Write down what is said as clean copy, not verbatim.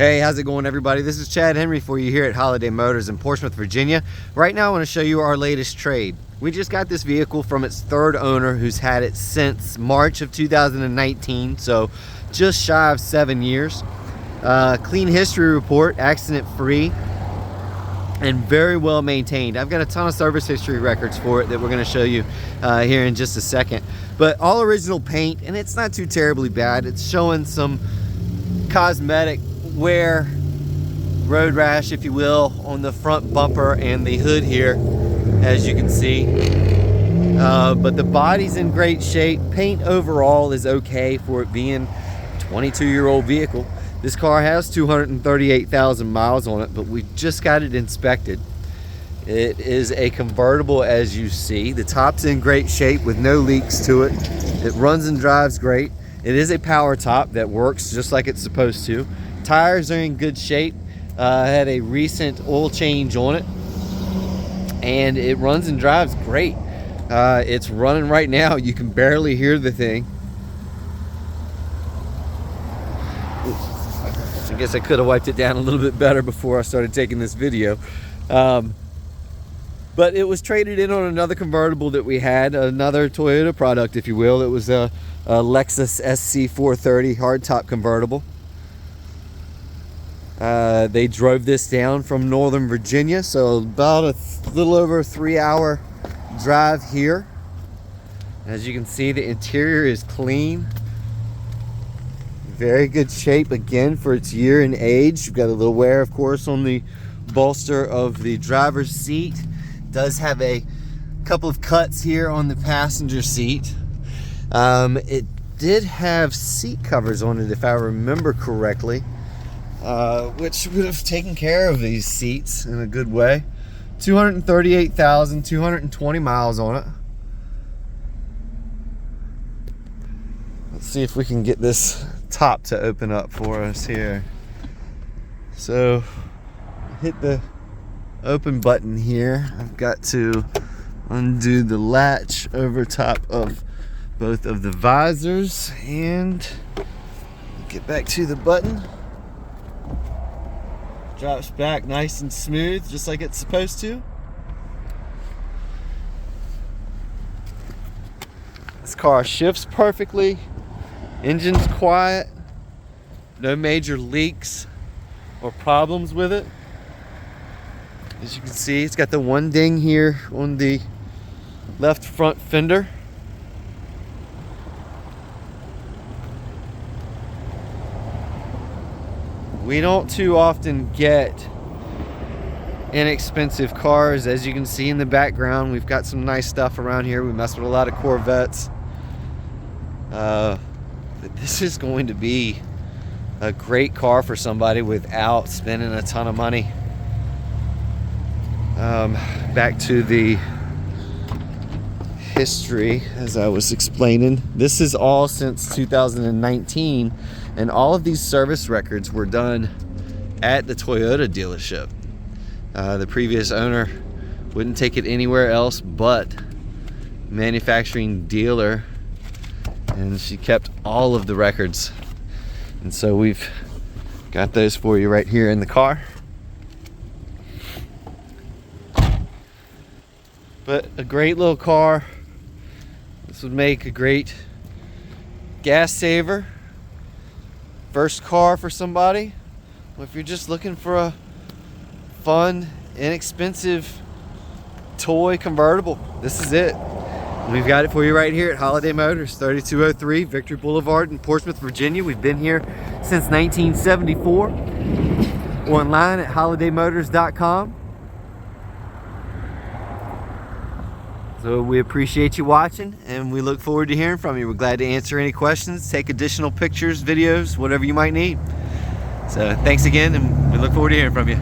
Hey, how's it going, everybody? This is Chad Henry for you here at Holiday Motors in Portsmouth, Virginia. Right now I want to show you our latest trade. We just got this vehicle from its third owner, who's had it since March of 2019, so just shy of 7 years. Clean history report, accident free, and very well maintained. I've got a ton of service history records for it that we're going to show you here in just a second. But all original paint, and it's not too terribly bad. It's showing some cosmetic wear, road rash if you will, on the front bumper and the hood here, as you can see. But the body's in great shape. Paint overall is okay for it being a 22-year-old vehicle. This car has 238,000 miles on it, but we just got it inspected. It is a convertible, as you see. The top's in great shape with no leaks to it. It runs and drives great. It is a power top that works just like it's supposed to. Tires are in good shape. Had a recent oil change on it, and it runs and drives great. It's running right now. You can barely hear the thing. I guess I could have wiped it down a little bit better before I started taking this video. But it was traded in on another convertible that we had, another Toyota product, if you will. It was a Lexus SC430 hardtop convertible. They drove this down from Northern Virginia, so about a little over a 3-hour drive here. As you can see, the interior is clean. Very good shape again for its year and age. You've got a little wear, of course, on the bolster of the driver's seat. Does have a couple of cuts here on the passenger seat. It did have seat covers on it, if I remember correctly, which would have taken care of these seats in a good way. 238,220 miles on it. Let's see if we can get this top to open up for us here. So hit the open button here. I've got to undo the latch over top of both of the visors and get back to the button. Drops back nice and smooth, just like it's supposed to. This car shifts perfectly. Engine's quiet. No major leaks or problems with it. As you can see, it's got the one ding here on the left front fender. We don't too often get inexpensive cars. As you can see in the background, we've got some nice stuff around here. We mess with a lot of Corvettes. But this is going to be a great car for somebody without spending a ton of money. Back to the history, as I was explaining. This is all since 2019, and all of these service records were done at the Toyota dealership. The previous owner wouldn't take it anywhere else but manufacturing dealer, and she kept all of the records, and so we've got those for you right here in the car. But a great little car. This would make a great gas saver. First car for somebody. Well, if you're just looking for a fun, inexpensive toy convertible, this is it. We've got it for you right here at Holiday Motors, 3203 Victory Boulevard in Portsmouth, Virginia. We've been here since 1974. Online at holidaymotors.com. So we appreciate you watching, and we look forward to hearing from you. We're glad to answer any questions, take additional pictures, videos, whatever you might need. So thanks again, and we look forward to hearing from you.